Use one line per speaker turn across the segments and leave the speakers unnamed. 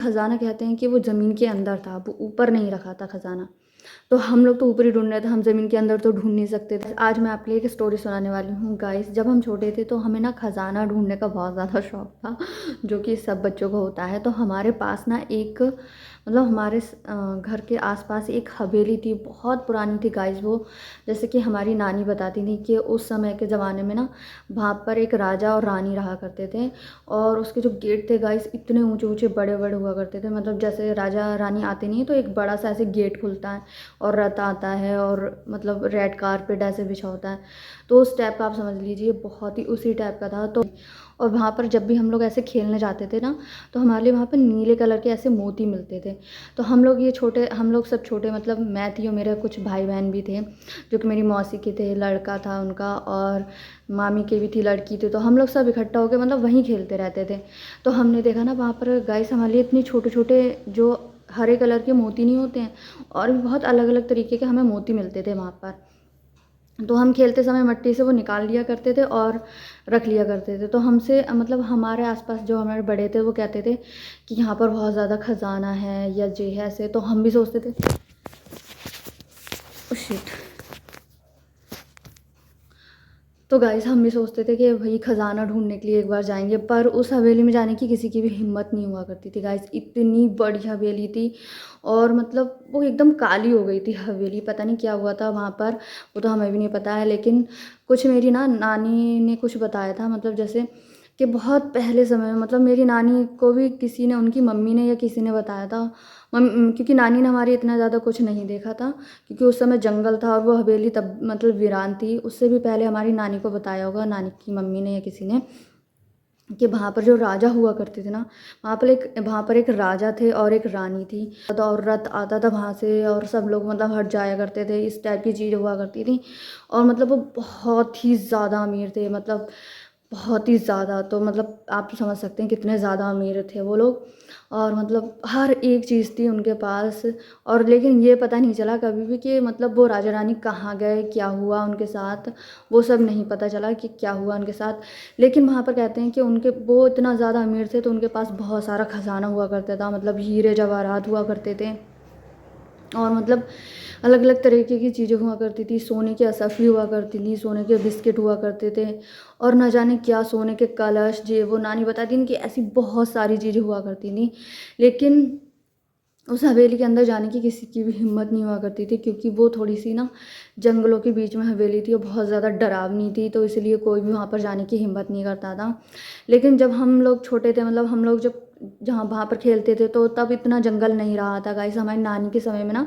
खजाना कहते हैं कि वो ज़मीन के अंदर था, वो ऊपर नहीं रखा था खजाना। तो हम लोग तो ऊपर ही ढूँढ रहे थे, हम ज़मीन के अंदर तो ढूँढ नहीं सकते थे। आज मैं आपके लिए एक स्टोरी सुनाने वाली हूँ गाइस। जब हम छोटे थे तो हमें ना खजाना ढूँढने का बहुत ज़्यादा शौक था, जो कि सब बच्चों को होता है। तो हमारे पास ना एक मतलब हमारे घर के आसपास एक हवेली थी, बहुत पुरानी थी गाइस वो। जैसे कि हमारी नानी बताती थी कि उस समय के ज़माने में ना वहाँ पर एक राजा और रानी रहा करते थे, और उसके जो गेट थे गाइस इतने ऊंचे ऊंचे बड़े बड़े हुआ करते थे। मतलब जैसे राजा रानी आते नहीं तो एक बड़ा सा ऐसे गेट खुलता है और रथ आता है और मतलब रेड कारपेट ऐसे बिछा होता है, तो उस टाइप का आप समझ लीजिए, बहुत ही उसी टाइप का था। तो और वहाँ पर जब भी हम लोग ऐसे खेलने जाते थे ना, तो हमारे लिए वहाँ पर नीले कलर के ऐसे मोती मिलते थे। तो हम लोग सब छोटे, मतलब मैं थी और मेरे कुछ भाई बहन भी थे, जो कि मेरी मौसी के थे, लड़का था उनका, और मामी के भी थी, लड़की थी। तो हम लोग सब इकट्ठा होकर मतलब वहीं खेलते रहते थे। तो हमने देखा ना वहाँ पर गाइस हमारे लिए इतने छोटे छोटे जो हरे कलर के मोती नहीं होते हैं, और भी बहुत अलग अलग तरीके के हमें मोती मिलते थे वहाँ पर। तो हम खेलते समय मिट्टी से वो निकाल लिया करते थे और रख लिया करते थे। तो हमसे मतलब हमारे आसपास जो हमारे बड़े थे वो कहते थे कि यहाँ पर बहुत ज़्यादा खजाना है या जे है ऐसे। तो हम भी सोचते थे ओ शिट। तो गाइस हम भी सोचते थे कि भाई खजाना ढूंढने के लिए एक बार जाएंगे, पर उस हवेली में जाने की किसी की भी हिम्मत नहीं हुआ करती थी गाइस। इतनी बड़ी हवेली थी, और मतलब वो एकदम काली हो गई थी हवेली, पता नहीं क्या हुआ था वहाँ पर, वो तो हमें भी नहीं पता है। लेकिन कुछ मेरी ना नानी ने कुछ बताया था, मतलब जैसे कि बहुत पहले समय में, मतलब मेरी नानी को भी किसी ने, उनकी मम्मी ने या किसी ने बताया था। क्योंकि नानी ने हमारी इतना ज़्यादा कुछ नहीं देखा था, क्योंकि उस समय जंगल था और वो हवेली तब मतलब वीरान थी। उससे भी पहले हमारी नानी को बताया होगा, नानी की मम्मी ने या किसी ने, कि वहाँ पर जो राजा हुआ करते थे ना, वहाँ पर एक राजा थे और एक रानी थी। तो और रथ आता था वहाँ से, और सब लोग मतलब हट जाया करते थे, इस टाइप की चीज़ हुआ करती थी। और मतलब वो बहुत ही ज़्यादा अमीर थे, मतलब बहुत ही ज़्यादा। तो मतलब आप समझ सकते हैं कितने ज़्यादा अमीर थे वो लोग, और मतलब हर एक चीज़ थी उनके पास। और लेकिन ये पता नहीं चला कभी भी कि मतलब वो राजा रानी कहाँ गए, क्या हुआ उनके साथ, वो सब नहीं पता चला कि क्या हुआ उनके साथ। लेकिन वहाँ पर कहते हैं कि उनके वो इतना ज़्यादा अमीर थे तो उनके पास बहुत सारा खजाना हुआ करता था, मतलब हीरे जवाहरात हुआ करते थे, और मतलब अलग अलग तरीके की चीज़ें हुआ करती थी। सोने की असफ़ी हुआ करती थी, सोने के बिस्किट हुआ करते थे, और न जाने क्या सोने के कलश, ये वो नानी बताती थी कि ऐसी बहुत सारी चीज़ें हुआ करती थी। लेकिन उस हवेली के अंदर जाने की किसी की भी हिम्मत नहीं हुआ करती थी, क्योंकि वो थोड़ी सी ना जंगलों के बीच में हवेली थी और बहुत ज़्यादा डरावनी थी, तो इसलिए कोई भी वहाँ पर जाने की हिम्मत नहीं करता था। लेकिन जब हम लोग छोटे थे, मतलब हम लोग जब जहाँ वहाँ पर खेलते थे, तो तब इतना जंगल नहीं रहा था गाइस। हमारी नानी के समय में ना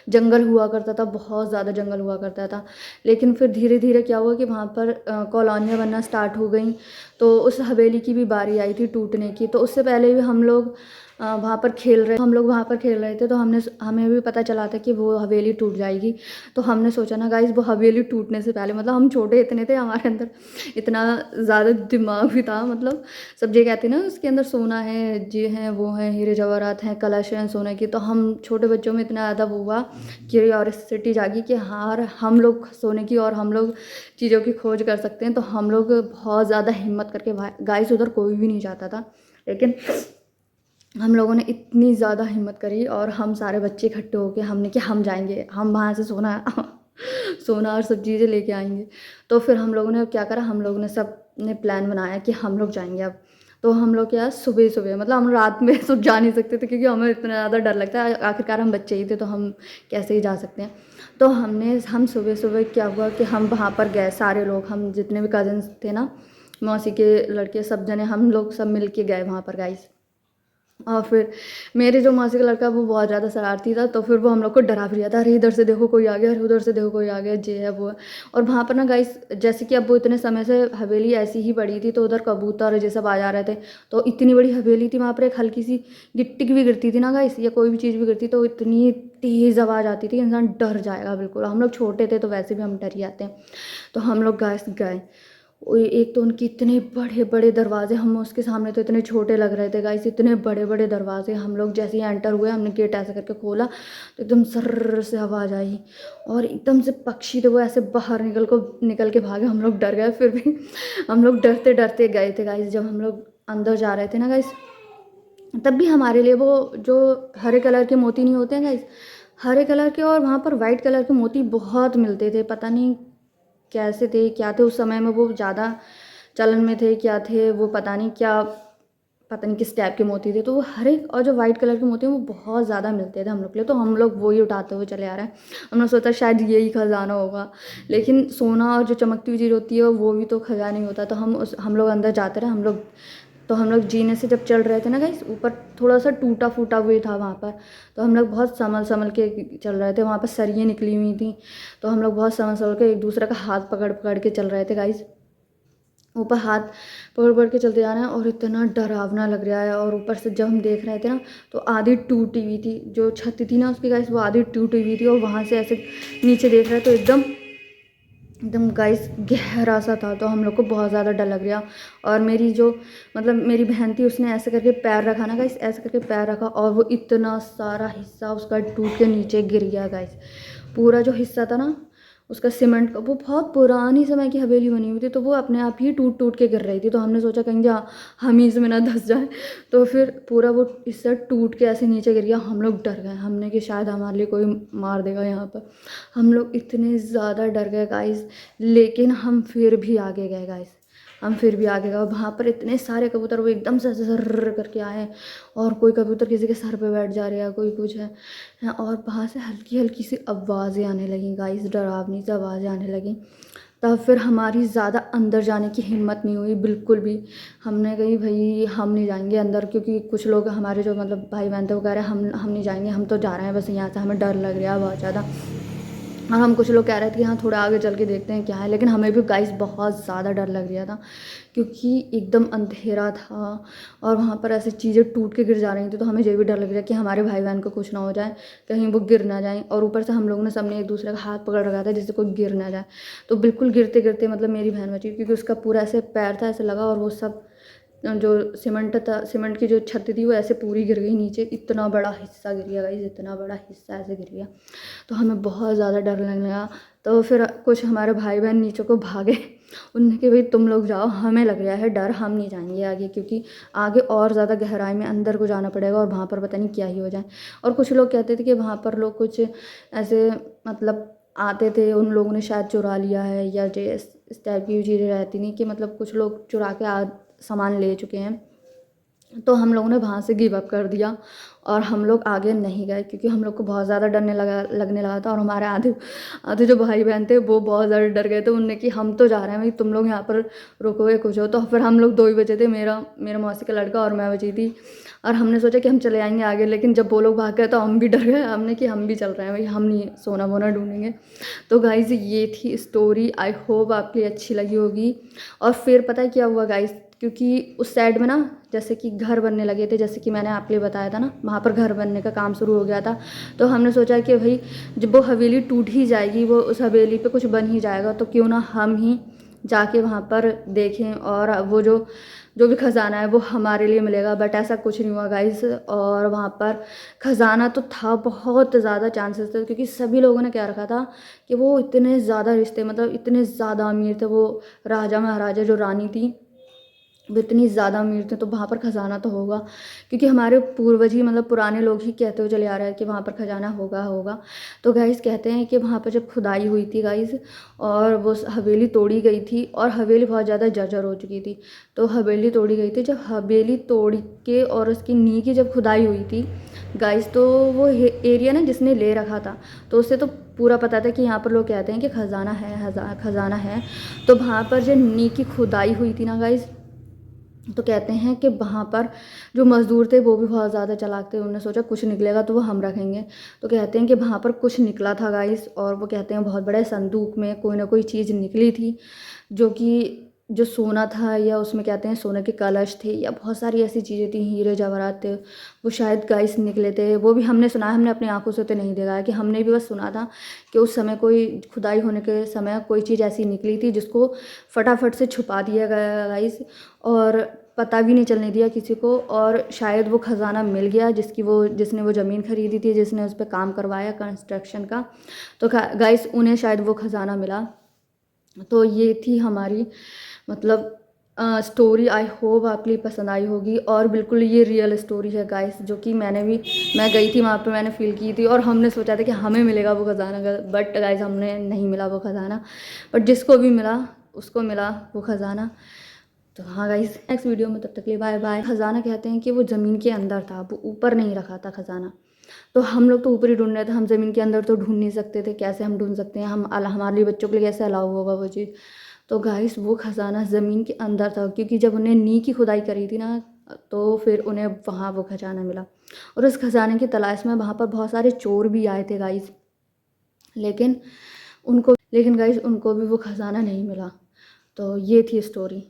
जंगल हुआ करता था, बहुत ज़्यादा जंगल हुआ करता था। लेकिन फिर धीरे धीरे क्या हुआ कि वहाँ पर कॉलोनियाँ बनना स्टार्ट हो गई, तो उस हवेली की भी बारी आई थी टूटने की। तो उससे पहले भी हम लोग वहाँ पर खेल रहे थे, तो हमें भी पता चला था कि वो हवेली टूट जाएगी। तो हमने सोचा ना गाइस, वो हवेली टूटने से पहले, मतलब हम छोटे इतने थे, हमारे अंदर इतना ज़्यादा दिमाग भी था, मतलब सब ये कहते हैं ना उसके अंदर सोना है, ये हैं वो हैं, हीरे जवाहरात हैं, कलश हैं सोने की। तो हम छोटे बच्चों में इतना ज़्यादा वो हुआ, क्यूरियोसिटी जागी कि हाँ हम लोग सोने की और हम लोग चीज़ों की खोज कर सकते हैं। तो हम लोग बहुत ज़्यादा हिम्मत करके, गाइस उधर कोई भी नहीं जाता था, लेकिन हम लोगों ने इतनी ज़्यादा हिम्मत करी, और हम सारे बच्चे इकट्ठे होके हमने कि हम जाएंगे, हम वहाँ से सोना सोना और सब चीज़ें लेके आएंगे। तो फिर हम लोगों ने क्या करा, हम लोगों ने सब ने प्लान बनाया कि हम लोग जाएंगे अब। तो हम लोग क्या सुबह सुबह, मतलब हम रात में तो जा नहीं सकते थे, क्योंकि हमें इतना ज़्यादा डर लगता है, आखिरकार हम बच्चे ही थे तो हम कैसे ही जा सकते हैं। तो हम सुबह सुबह क्या हुआ कि हम वहाँ पर गए, सारे लोग, हम जितने भी कज़न्स थे ना, मौसी के लड़के, सब जने हम लोग सब मिल के गए वहाँ पर गाइस। और फिर मेरे जो मौसी का लड़का वो बहुत ज़्यादा शरारती था, तो फिर वो हम लोग को डरा भी रहा था, अरे इधर से देखो कोई आ गया, अरे उधर से देखो कोई आ गया, ये है वो है। और वहाँ पर ना गाइस, जैसे कि अब वो इतने समय से हवेली ऐसी ही पड़ी थी, तो उधर कबूतर ये सब आ जा रहे थे। तो इतनी बड़ी हवेली थी, वहाँ पर एक हल्की सी गिट्टी भी गिरती थी ना गाइस, या कोई भी चीज़ भी गिरती, तो इतनी तेज़ आवाज़ आती थी, इंसान डर जाएगा बिल्कुल। हम लोग छोटे थे तो वैसे भी हम डर ही आते हैं। तो हम लोग गाइस गए, एक तो उनके इतने बड़े बड़े दरवाजे, हम उसके सामने तो इतने छोटे लग रहे थे गाइस, इतने बड़े बड़े दरवाजे। हम लोग जैसे ही एंटर हुए, हमने गेट ऐसे करके खोला, तो एकदम सर्र से आवाज़ आई, और एकदम से पक्षी थे वो ऐसे बाहर निकल के भागे। हम लोग डर गए, फिर भी हम लोग डरते डरते गए थे गाइस। जब हम लोग अंदर जा रहे थे ना गाइस, तब भी हमारे लिए वो जो हरे कलर के मोती नहीं होते हैं गाइस, हरे कलर के और वहाँ पर वाइट कलर के मोती बहुत मिलते थे। पता नहीं कैसे थे, क्या थे उस समय में, वो ज़्यादा चलन में थे, क्या थे वो, पता नहीं क्या, पता नहीं किस टाइप के मोती थे। तो वो हरे और जो वाइट कलर के मोती हैं वो बहुत ज़्यादा मिलते थे हम लोग के लिए, तो हम लोग वही उठाते हुए चले आ रहे हैं। हमने सोचा शायद यही खजाना होगा, लेकिन सोना और जो चमकती हुई चीज़ होती है वो भी तो खजाना ही होता है। तो हम लोग अंदर जाते रहे। हम लोग जीने से जब चढ़ रहे थे ना गाइस, ऊपर थोड़ा सा टूटा फूटा हुआ था वहाँ पर। तो हम लोग बहुत संभल संभल के चल रहे थे, वहाँ पर सरियाँ निकली हुई थी। तो हम लोग बहुत संभल संभल के एक दूसरे का हाथ पकड़ पकड़ के चल रहे थे गाइस। ऊपर हाथ पकड़ पकड़ के चलते जा रहे हैं और इतना डरावना लग रहा है। और ऊपर से जब हम देख रहे थे ना, तो आधी टूटी हुई थी जो छत थी ना उसकी गाइस, वो आधी टूटी हुई थी। और वहाँ से ऐसे नीचे देख रहे तो एकदम एकदम गाइस गहरा सा था। तो हम लोग को बहुत ज़्यादा डर लग रहा। और मेरी जो मतलब मेरी बहन थी, उसने ऐसे करके पैर रखा ना गाइस, ऐसे करके पैर रखा और वो इतना सारा हिस्सा उसका टूट के नीचे गिर गया गाइस। पूरा जो हिस्सा था ना उसका सीमेंट का, वो बहुत पुरानी समय की हवेली बनी हुई थी, तो वो अपने आप ही टूट टूट के गिर रही थी। तो हमने सोचा कहीं जा हम ही इसमें ना धंस जाए। तो फिर पूरा वो हिस्सा टूट के ऐसे नीचे गिर गया। हम लोग डर गए, हमने कि शायद हमारे लिए कोई मार देगा यहाँ पर। हम लोग इतने ज़्यादा डर गए गाइस, लेकिन हम फिर भी आगे गए गाइस। हम फिर भी आगे गए। वहाँ पर इतने सारे कबूतर वो एकदम से सर्र करके आए, और कोई कबूतर किसी के सर पे बैठ जा रहा है, कोई कुछ है। और वहाँ से हल्की हल्की सी आवाज़ें आने लगी गाइस, डरावनी सी आवाज़ें आने लगी। तब फिर हमारी ज़्यादा अंदर जाने की हिम्मत नहीं हुई बिल्कुल भी। हमने कही भाई हम नहीं जाएंगे अंदर, क्योंकि कुछ लोग हमारे जो मतलब भाई बहन थे वो कह रहे हैं हम नहीं जाएंगे, हम तो जा रहे हैं बस यहाँ से, हमें डर लग रहा है बहुत ज़्यादा। और हम कुछ लोग कह रहे थे कि हाँ थोड़ा आगे चल के देखते हैं क्या है, लेकिन हमें भी गाइस बहुत ज़्यादा डर लग रहा था, क्योंकि एकदम अंधेरा था और वहाँ पर ऐसी चीज़ें टूट के गिर जा रही थी। तो हमें ये भी डर लग रहा है कि हमारे भाई बहन को कुछ ना हो जाए, कहीं वो गिर ना जाए। और ऊपर से हम लोगों ने सबने एक दूसरे का हाथ पकड़ रखा था जिससे कोई गिर ना जाए। तो बिल्कुल गिरते गिरते मतलब मेरी बहन बची, क्योंकि उसका पूरा ऐसे पैर था ऐसे लगा, और वो सब जो सीमेंट था, सीमेंट की जो छत थी वो ऐसे पूरी गिर गई नीचे। इतना बड़ा हिस्सा गिर गया गाइस, इतना बड़ा हिस्सा ऐसे गिर गया। तो हमें बहुत ज़्यादा डर लगने लगा। तो फिर कुछ हमारे भाई बहन नीचे को भागे। उन्होंने कि भाई तुम लोग जाओ, हमें लग रहा है डर, हम नहीं जाएंगे आगे, क्योंकि आगे और ज़्यादा गहराई में अंदर को जाना पड़ेगा और वहाँ पर पता नहीं क्या ही हो जाए। और कुछ लोग कहते थे कि वहाँ पर लोग कुछ ऐसे मतलब आते थे, उन लोगों ने शायद चुरा लिया है, या जो इस टाइप की चीज़ें रहती नहीं कि मतलब कुछ लोग चुरा के सामान ले चुके हैं। तो हम लोगों ने वहाँ से गिव अप कर दिया और हम लोग आगे नहीं गए, क्योंकि हम लोग को बहुत ज़्यादा लगने लगा था। और हमारे आधे आधे जो भाई बहन थे वो बहुत ज़्यादा डर गए थे। उनने कि हम तो जा रहे हैं भाई, तुम लोग यहाँ पर रुकोगे कुछ हो। तो फिर हम लोग दो ही बचे थे, मेरा मौसी का लड़का और मैं बची थी। और हमने सोचा कि हम चले आएंगे आगे, लेकिन जब वो लोग भाग गए तो हम भी डर गए। हमने कि हम भी चल रहे हैं भाई, हम नहीं सोना वोना ढूंढेंगे। तो गाइज़ ये थी स्टोरी, आई होप आपके लिए अच्छी लगी होगी। और फिर पता है क्या हुआ गाइज़, क्योंकि उस साइड में ना जैसे कि घर बनने लगे थे, जैसे कि मैंने आपके लिए बताया था ना, वहाँ पर घर बनने का काम शुरू हो गया था। तो हमने सोचा कि भाई जब वो हवेली टूट ही जाएगी, वो उस हवेली पे कुछ बन ही जाएगा, तो क्यों ना हम ही जाके वहाँ पर देखें और वो जो भी खजाना है वो हमारे लिए मिलेगा। बट ऐसा कुछ नहीं हुआ गाइस। और वहाँ पर खजाना तो था, बहुत ज़्यादा चांसेस थे, क्योंकि सभी लोगों ने क्या रखा था कि वो इतने ज़्यादा रिश्ते मतलब इतने ज़्यादा अमीर थे, वो राजा महाराजा जो रानी थी वो इतनी ज़्यादा अमीर थे, तो वहाँ पर खजाना तो होगा, क्योंकि हमारे पूर्वज ही मतलब पुराने लोग ही कहते हुए चले आ रहे हैं कि वहाँ पर खजाना होगा होगा। तो गाइस कहते हैं कि वहाँ पर जब खुदाई हुई थी गाइस, और वो हवेली तोड़ी गई थी, और हवेली बहुत ज़्यादा जर्जर हो चुकी थी। तो हवेली तोड़ी गई थी, जब हवेली तोड़ के और उसकी नींव की जब खुदाई हुई थी गाइस, तो वो एरिया ना जिसने ले रखा था, तो उससे तो पूरा पता था कि यहाँ पर लोग कहते हैं कि खजाना है, खजाना है। तो वहाँ पर जो नींव की खुदाई हुई थी ना गाइस, तो कहते हैं कि वहाँ पर जो मज़दूर थे वो भी बहुत ज़्यादा चालाक थे। उन्होंने सोचा कुछ निकलेगा तो वो हम रखेंगे। तो कहते हैं कि वहाँ पर कुछ निकला था गाइस, और वो कहते हैं बहुत बड़े संदूक में कोई ना कोई चीज़ निकली थी, जो कि जो सोना था, या उसमें कहते हैं सोने के कलश थे, या बहुत सारी ऐसी चीज़ें थी, हीरे जवाहरात थे, वो शायद गाइस निकले थे। वो भी हमने सुना है, हमने अपनी आंखों से तो नहीं देखा है, कि हमने भी बस सुना था कि उस समय कोई खुदाई होने के समय कोई चीज़ ऐसी निकली थी जिसको फटाफट से छुपा दिया गया गाइस, और पता भी नहीं चलने दिया किसी को। और शायद वो खजाना मिल गया जिसने वो ज़मीन खरीदी थी, जिसने उस पर काम करवाया कंस्ट्रक्शन का, तो गाइस उन्हें शायद वो खजाना मिला। तो ये थी हमारी मतलब स्टोरी आई होप आपके लिए पसंद आई होगी। और बिल्कुल ये रियल स्टोरी है गाइस, जो कि मैं गई थी वहाँ पे, मैंने फील की थी। और हमने सोचा था कि हमें मिलेगा वो खजाना, बट गाइस हमें नहीं मिला वो खजाना, बट जिसको भी मिला उसको मिला वो खजाना। तो हाँ गाइस, नेक्स्ट वीडियो में, तब तक के लिए बाय बाय। खजाना कहते हैं कि वो ज़मीन के अंदर था, वो ऊपर नहीं रखा था खजाना। तो हम लोग तो ऊपर ही ढूंढ रहे थे, हम ज़मीन के अंदर तो ढूंढ नहीं सकते थे। कैसे हम ढूंढ सकते हैं, हमारे लिए बच्चों के लिए कैसे अलाउ होगा वो चीज़। तो गाइस वो खजाना ज़मीन के अंदर था, क्योंकि जब उन्हें नी की खुदाई करी थी ना, तो फिर उन्हें वहाँ वो खजाना मिला। और उस खजाने की तलाश में वहाँ पर बहुत सारे चोर भी आए थे गाइस, लेकिन गाइस उनको भी वो खजाना नहीं मिला। तो ये थी स्टोरी।